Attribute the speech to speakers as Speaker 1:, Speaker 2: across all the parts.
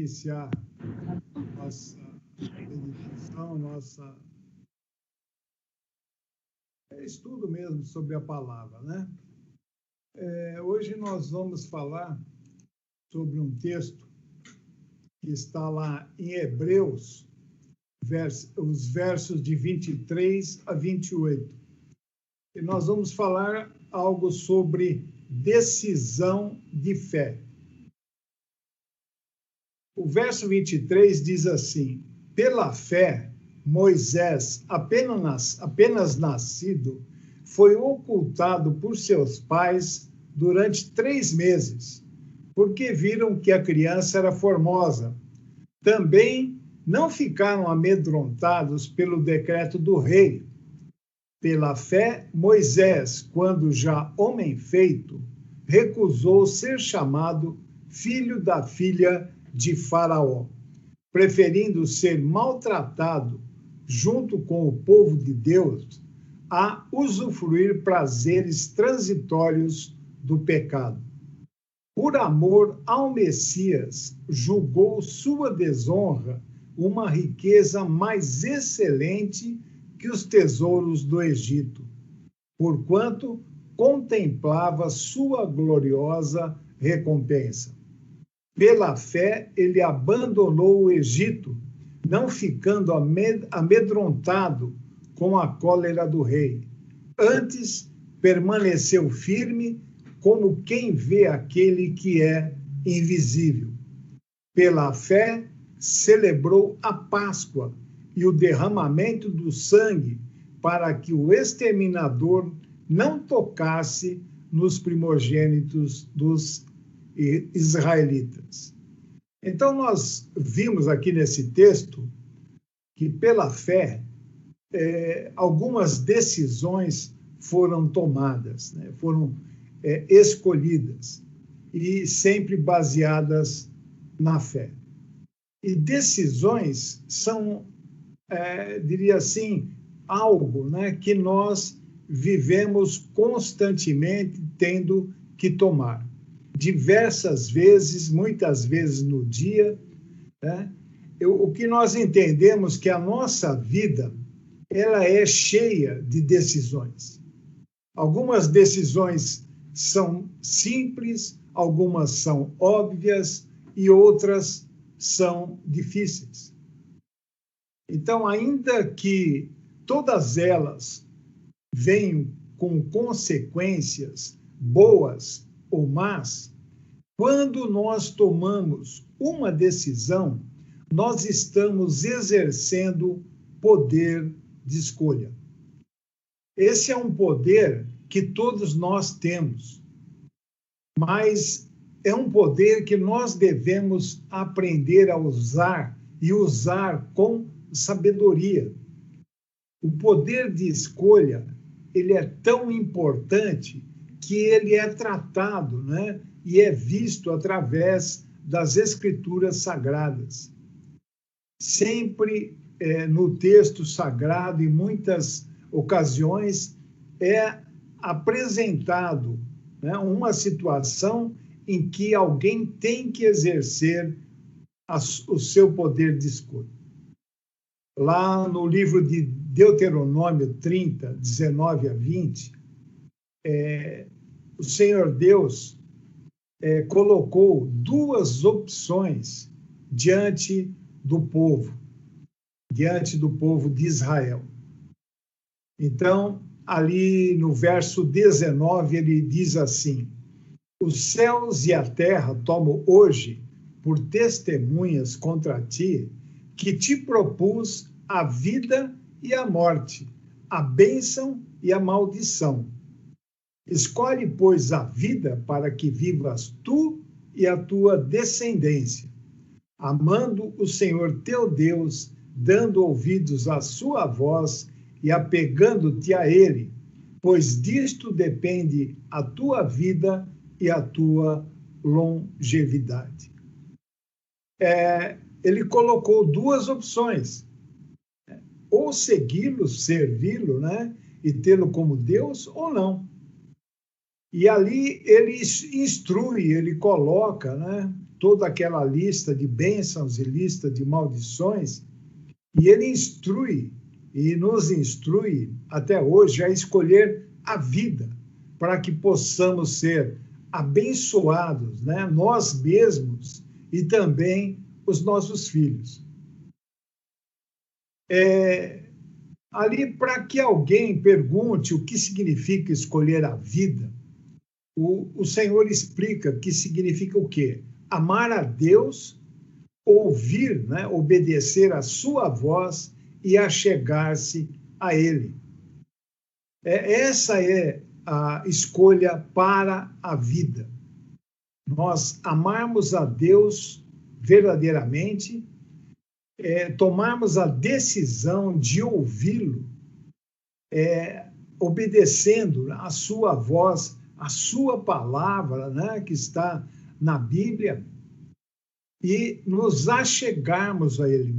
Speaker 1: iniciar nossa meditação, nossa estudo mesmo sobre a palavra, né? Hoje nós vamos falar sobre um texto que está lá em Hebreus, os versos de 23 a 28. E nós vamos falar algo sobre decisão de fé. O verso 23 diz assim: pela fé, Moisés, apenas nascido, foi ocultado por seus pais durante 3 meses, porque viram que a criança era formosa. Também não ficaram amedrontados pelo decreto do rei. Pela fé, Moisés, quando já homem feito, recusou ser chamado filho da filha de Faraó, preferindo ser maltratado junto com o povo de Deus a usufruir prazeres transitórios do pecado. Por amor ao Messias, julgou sua desonra uma riqueza mais excelente que os tesouros do Egito, porquanto contemplava sua gloriosa recompensa. Pela fé, ele abandonou o Egito, não ficando amedrontado com a cólera do rei. Antes, permaneceu firme como quem vê aquele que é invisível. Pela fé, celebrou a Páscoa e o derramamento do sangue para que o exterminador não tocasse nos primogênitos dos israelitas. Então, nós vimos aqui nesse texto que, pela fé, algumas decisões foram tomadas, né? Foram escolhidas, e sempre baseadas na fé. E decisões são, diria assim, algo, né, que nós vivemos constantemente tendo que tomar. Diversas vezes, muitas vezes no dia, né? O que nós entendemos que a nossa vida, ela é cheia de decisões. Algumas decisões são simples, algumas são óbvias e outras são difíceis. Então, ainda que todas elas venham com consequências boas ou más, quando nós tomamos uma decisão, nós estamos exercendo poder de escolha. Esse é um poder que todos nós temos, mas é um poder que nós devemos aprender a usar e usar com sabedoria. O poder de escolha, ele é tão importante que ele é tratado, né, e é visto através das Escrituras Sagradas. Sempre no texto sagrado, em muitas ocasiões, é apresentado, né, uma situação em que alguém tem que exercer o seu poder de escolha. Lá no livro de Deuteronômio 30, 19 a 20, o Senhor Deus colocou 2 opções diante do povo de Israel. Então, ali no verso 19, ele diz assim: os céus e a terra tomo hoje por testemunhas contra ti, que te propus a vida e a morte, a bênção e a maldição. Escolhe, pois, a vida para que vivas tu e a tua descendência, amando o Senhor teu Deus, dando ouvidos à sua voz e apegando-te a ele, pois disto depende a tua vida e a tua longevidade. Ele colocou 2 opções: ou segui-lo, servi-lo, né, e tê-lo como Deus, ou não. E ali ele instrui, ele coloca, né, toda aquela lista de bênçãos e lista de maldições, e ele instrui e nos instrui até hoje a escolher a vida, para que possamos ser abençoados, né? Nós mesmos e também os nossos filhos. Ali, para que alguém pergunte o que significa escolher a vida, o Senhor explica que significa o quê? Amar a Deus, ouvir, né? Obedecer a sua voz e achegar-se a Ele. Essa é a escolha para a vida. Nós amarmos a Deus verdadeiramente, tomarmos a decisão de ouvi-lo, obedecendo a sua voz, a sua palavra, né, que está na Bíblia, e nos achegarmos a Ele,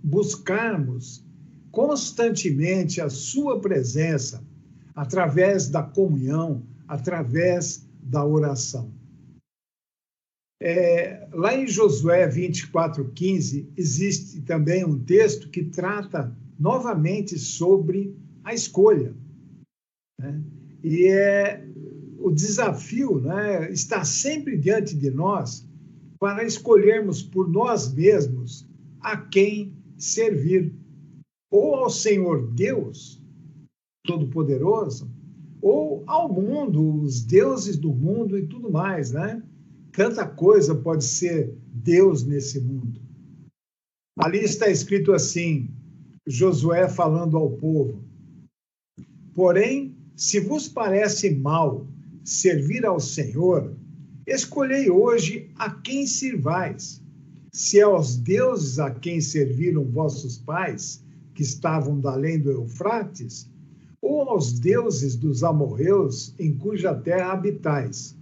Speaker 1: buscarmos constantemente a sua presença, através da comunhão, através da oração. Lá em Josué 24:15, existe também um texto que trata novamente sobre a escolha, né? E o desafio, né, está sempre diante de nós para escolhermos por nós mesmos a quem servir, ou ao Senhor Deus Todo-Poderoso, ou ao mundo, os deuses do mundo e tudo mais, né? Tanta coisa pode ser Deus nesse mundo. Ali está escrito assim, Josué falando ao povo: porém, se vos parece mal servir ao Senhor, escolhei hoje a quem sirvais, se é aos deuses a quem serviram vossos pais, que estavam da além do Eufrates, ou aos deuses dos amorreus em cuja terra habitais.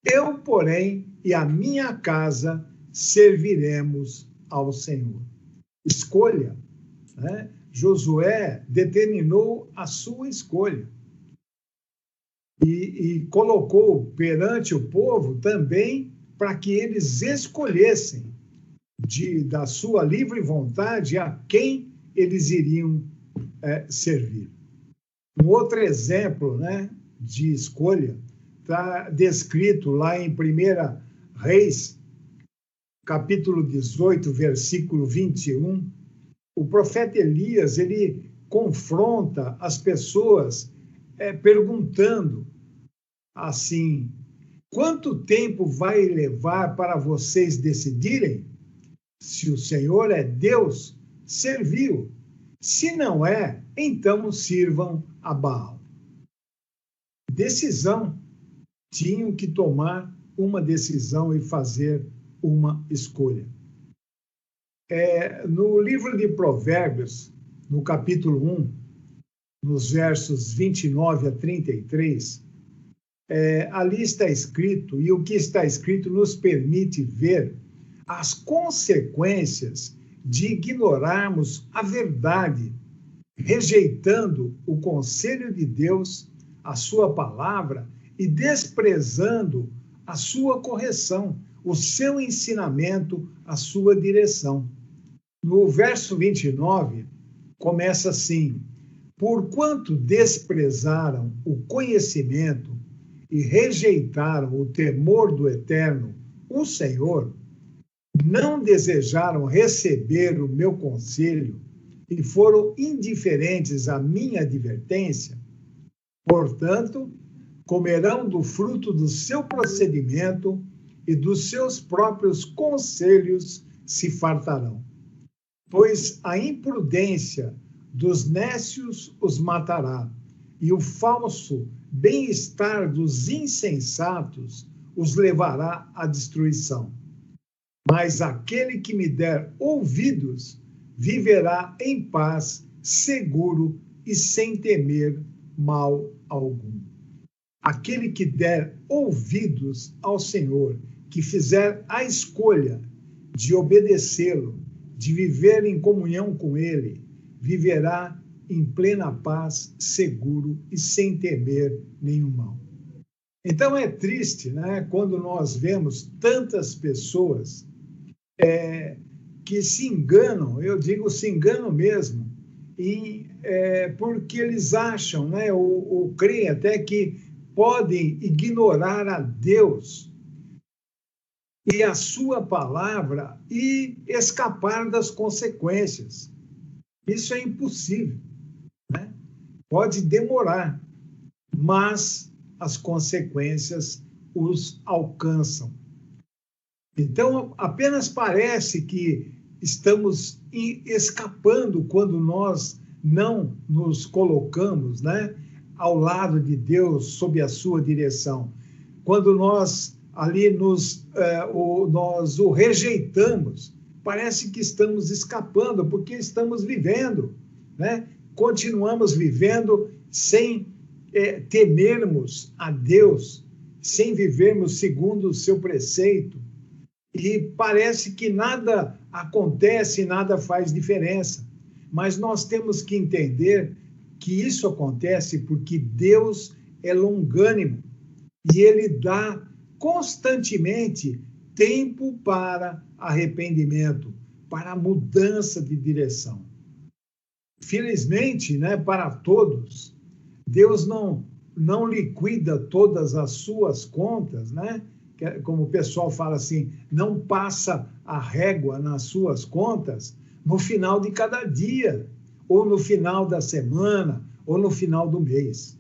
Speaker 1: Eu, porém, e a minha casa serviremos ao Senhor. Escolha, né? Josué determinou a sua escolha e colocou perante o povo também para que eles escolhessem da sua livre vontade a quem eles iriam servir. Um outro exemplo, né, de escolha está descrito lá em 1 Reis, capítulo 18, versículo 21. O profeta Elias, ele confronta as pessoas perguntando assim: quanto tempo vai levar para vocês decidirem? Se o Senhor é Deus, serviu. Se não é, então sirvam a Baal. Decisão. Tinham que tomar uma decisão e fazer uma escolha. No livro de Provérbios, no capítulo 1, nos versos 29 a 33, ali está escrito, e o que está escrito nos permite ver as consequências de ignorarmos a verdade, rejeitando o conselho de Deus, a sua palavra, e desprezando a sua correção, o seu ensinamento, a sua direção. No verso 29, começa assim: porquanto desprezaram o conhecimento e rejeitaram o temor do Eterno, o Senhor, não desejaram receber o meu conselho e foram indiferentes à minha advertência, portanto, comerão do fruto do seu procedimento e dos seus próprios conselhos se fartarão. Pois a imprudência dos nécios os matará, e o falso bem-estar dos insensatos os levará à destruição. Mas aquele que me der ouvidos viverá em paz, seguro e sem temer mal algum. Aquele que der ouvidos ao Senhor, que fizer a escolha de obedecê-lo, de viver em comunhão com Ele, viverá em plena paz, seguro e sem temer nenhum mal. Então é triste, né, quando nós vemos tantas pessoas que se enganam, eu digo se enganam mesmo, porque eles acham, né, ou creem até que podem ignorar a Deus e a sua palavra e escapar das consequências. Isso é impossível, né? Pode demorar, mas as consequências os alcançam. Então, apenas parece que estamos escapando quando nós não nos colocamos, né, ao lado de Deus, sob a sua direção. Quando nós ali nós o rejeitamos, parece que estamos escapando, porque estamos vivendo, né? Continuamos vivendo sem temermos a Deus, sem vivermos segundo o seu preceito, e parece que nada acontece, nada faz diferença. Mas nós temos que entender que isso acontece porque Deus é longânimo e Ele dá constantemente tempo para arrependimento, para mudança de direção. Felizmente, né, para todos, Deus não liquida todas as suas contas, né? Como o pessoal fala assim, não passa a régua nas suas contas no final de cada dia, ou no final da semana, ou no final do mês.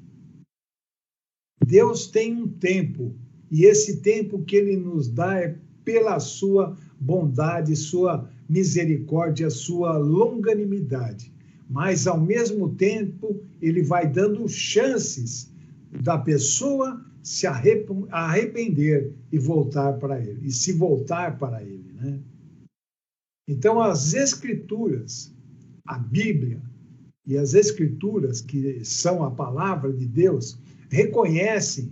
Speaker 1: Deus tem um tempo, e esse tempo que Ele nos dá é pela sua bondade, sua misericórdia, sua longanimidade. Mas, ao mesmo tempo, Ele vai dando chances da pessoa se arrepender e voltar para Ele, e se voltar para Ele, né? Então, as Escrituras, a Bíblia e as Escrituras, que são a palavra de Deus, reconhecem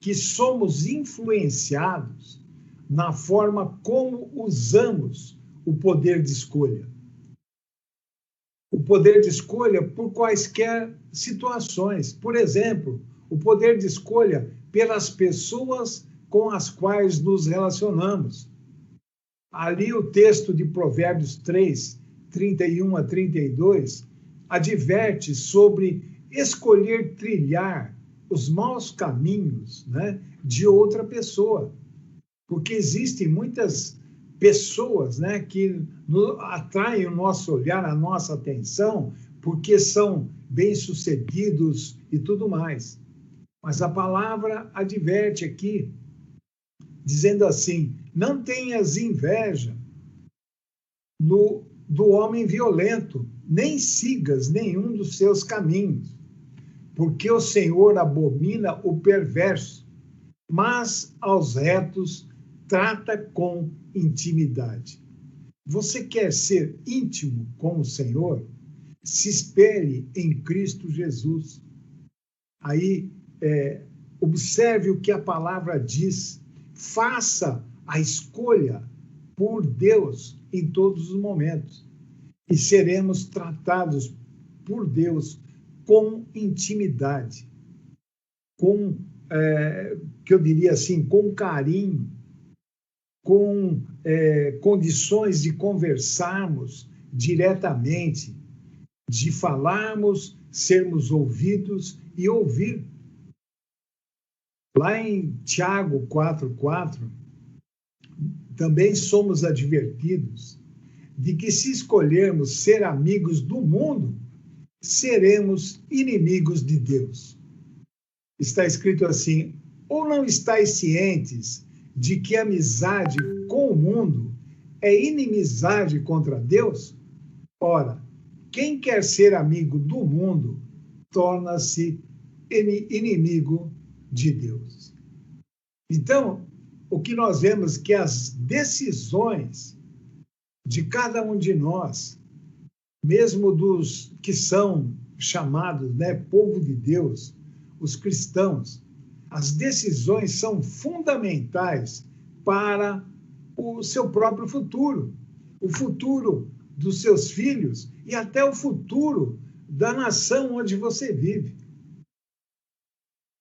Speaker 1: que somos influenciados na forma como usamos o poder de escolha. O poder de escolha por quaisquer situações. Por exemplo, o poder de escolha pelas pessoas com as quais nos relacionamos. Ali o texto de Provérbios 3, 31 a 32, adverte sobre escolher trilhar os maus caminhos, né, de outra pessoa. Porque existem muitas pessoas, né, que atraem o nosso olhar, a nossa atenção, porque são bem-sucedidos e tudo mais. Mas a palavra adverte aqui, dizendo assim: não tenhas inveja do homem violento, nem sigas nenhum dos seus caminhos, porque o Senhor abomina o perverso, mas aos retos trata com intimidade. Você quer ser íntimo com o Senhor? Se espelhe em Cristo Jesus. Aí, observe o que a palavra diz. Faça a escolha por Deus em todos os momentos. E seremos tratados por Deus com intimidade, com, que eu diria assim, com carinho, com condições de conversarmos diretamente, de falarmos, sermos ouvidos e ouvir. Lá em Tiago 4,4, também somos advertidos de que se escolhermos ser amigos do mundo, seremos inimigos de Deus. Está escrito assim: ou não estáis cientes de que amizade com o mundo é inimizade contra Deus? Ora, quem quer ser amigo do mundo torna-se inimigo de Deus. Então, o que nós vemos é que as decisões de cada um de nós, mesmo dos que são chamados, né, povo de Deus, os cristãos, as decisões são fundamentais para o seu próprio futuro, o futuro dos seus filhos e até o futuro da nação onde você vive.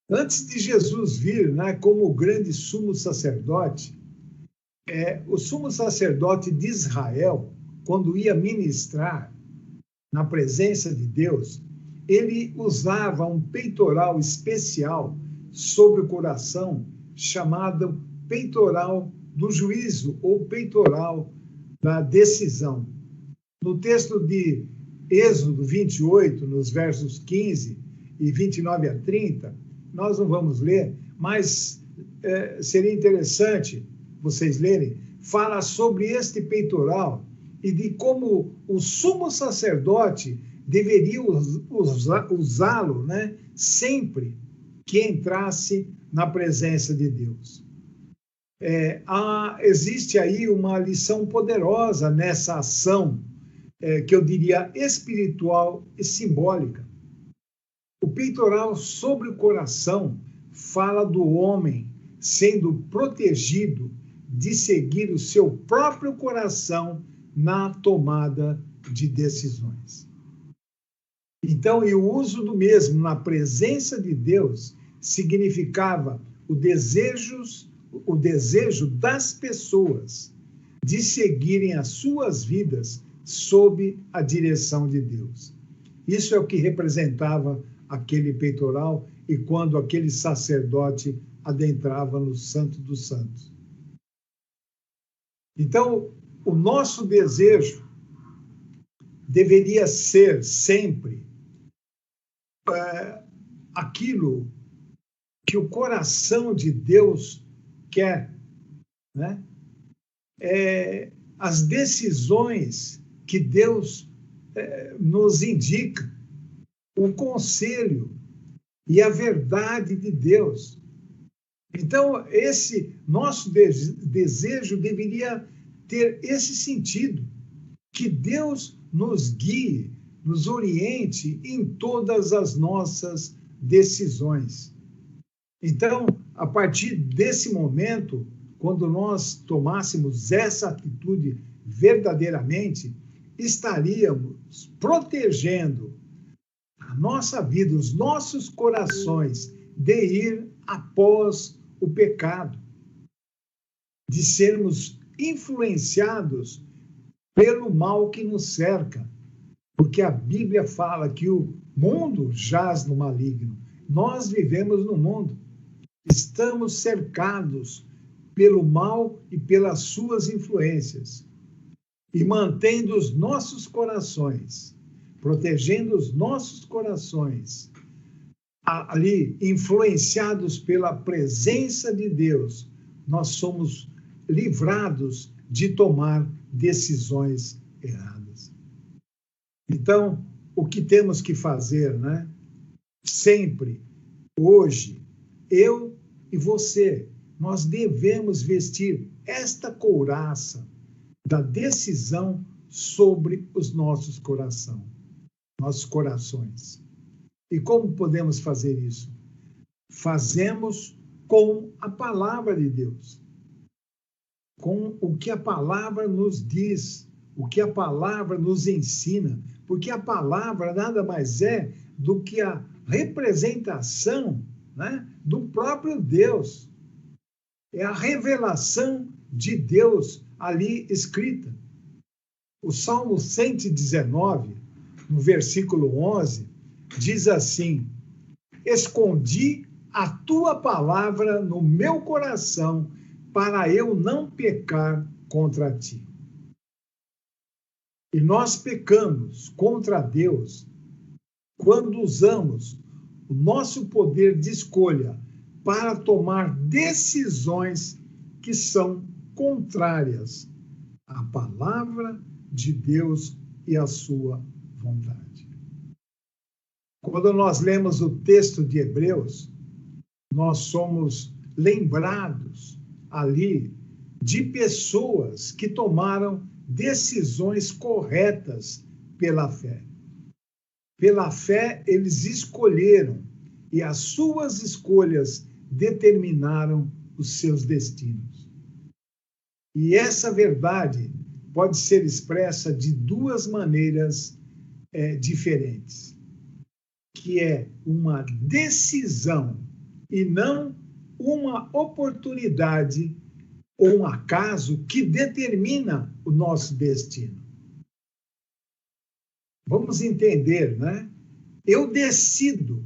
Speaker 1: Antes de Jesus vir, né, como o grande sumo sacerdote, o sumo sacerdote de Israel, quando ia ministrar na presença de Deus, ele usava um peitoral especial sobre o coração, chamado peitoral do juízo ou peitoral da decisão. No texto de Êxodo 28, nos versos 15 e 29 a 30, nós não vamos ler, mas seria interessante vocês lerem, fala sobre este peitoral e de como o sumo sacerdote deveria usá-lo, né, sempre que entrasse na presença de Deus. Existe aí uma lição poderosa nessa ação, que eu diria espiritual e simbólica. O peitoral sobre o coração fala do homem sendo protegido de seguir o seu próprio coração na tomada de decisões. Então, e o uso do mesmo na presença de Deus significava o desejo das pessoas de seguirem as suas vidas sob a direção de Deus. Isso é o que representava aquele peitoral e quando aquele sacerdote adentrava no Santo dos Santos. Então, o nosso desejo deveria ser sempre aquilo que o coração de Deus quer, né? As decisões que Deus nos indica, o conselho e a verdade de Deus. Então, esse nosso desejo deveria ter esse sentido, que Deus nos guie, nos oriente em todas as nossas decisões. Então, a partir desse momento, quando nós tomássemos essa atitude verdadeiramente, estaríamos protegendo a nossa vida, os nossos corações, de ir após o pecado, de sermos influenciados pelo mal que nos cerca, porque a Bíblia fala que o mundo jaz no maligno. Nós vivemos no mundo, estamos cercados pelo mal e pelas suas influências, e mantendo os nossos corações, protegendo os nossos corações, ali influenciados pela presença de Deus, nós somos livrados de tomar decisões erradas. Então, o que temos que fazer, né? Sempre, hoje, eu e você, nós devemos vestir esta couraça da decisão sobre os nossos corações. E como podemos fazer isso? Fazemos com a palavra de Deus, com o que a palavra nos diz, o que a palavra nos ensina, porque a palavra nada mais é do que a representação, né, do próprio Deus. É a revelação de Deus ali escrita. O Salmo 119, no versículo 11, diz assim: escondi a tua palavra no meu coração para eu não pecar contra ti. E nós pecamos contra Deus quando usamos o nosso poder de escolha para tomar decisões que são contrárias à palavra de Deus e à sua vontade. Quando nós lemos o texto de Hebreus, nós somos lembrados ali de pessoas que tomaram decisões corretas pela fé. Pela fé, eles escolheram, e as suas escolhas determinaram os seus destinos. E essa verdade pode ser expressa de duas maneiras diferentes, que é uma decisão e não uma oportunidade ou um acaso que determina o nosso destino. Vamos entender, né? Eu decido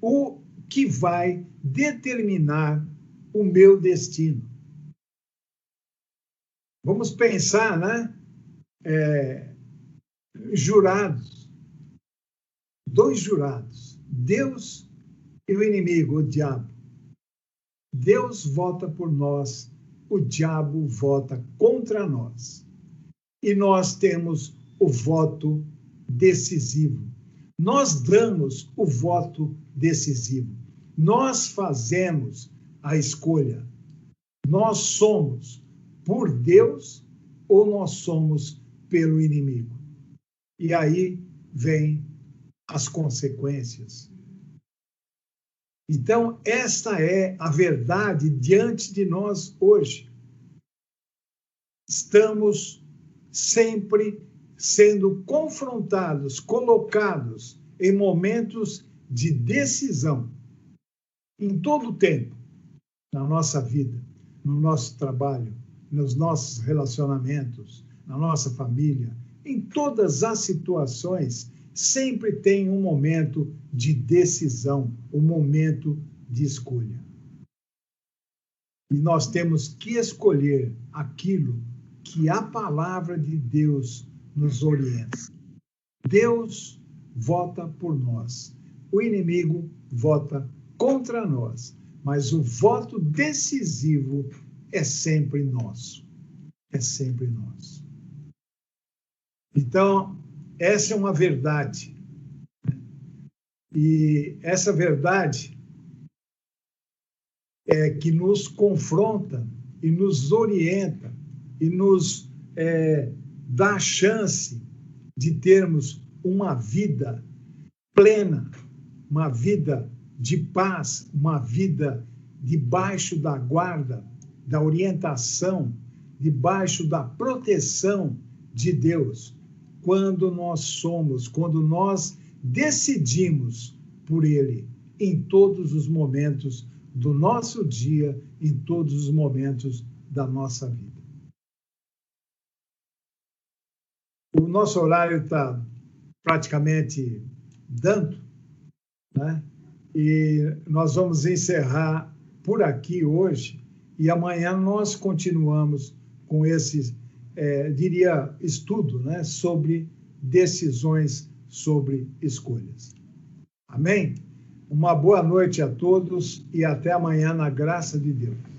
Speaker 1: o que vai determinar o meu destino. Vamos pensar, né? Jurados, 2 jurados, Deus e o inimigo, o diabo. Deus vota por nós, o diabo vota contra nós. E nós temos o voto decisivo. Nós damos o voto decisivo. Nós fazemos a escolha. Nós somos por Deus ou nós somos pelo inimigo. E aí vem as consequências. Então, esta é a verdade diante de nós hoje. Estamos sempre sendo confrontados, colocados em momentos de decisão, em todo o tempo, na nossa vida, no nosso trabalho, nos nossos relacionamentos, na nossa família, em todas as situações, sempre tem um momento de decisão, um momento de escolha. E nós temos que escolher aquilo que a palavra de Deus nos orienta. Deus vota por nós. O inimigo vota contra nós. Mas o voto decisivo é sempre nosso. É sempre nosso. Então, essa é uma verdade. E essa verdade é que nos confronta e nos orienta e nos dá a chance de termos uma vida plena, uma vida de paz, uma vida debaixo da guarda, da orientação, debaixo da proteção de Deus, quando nós decidimos por Ele em todos os momentos do nosso dia, em todos os momentos da nossa vida. O nosso horário está praticamente dando, né? E nós vamos encerrar por aqui hoje e amanhã nós continuamos com esse, estudo, né, sobre decisões, sobre escolhas. Amém? Uma boa noite a todos e até amanhã na graça de Deus.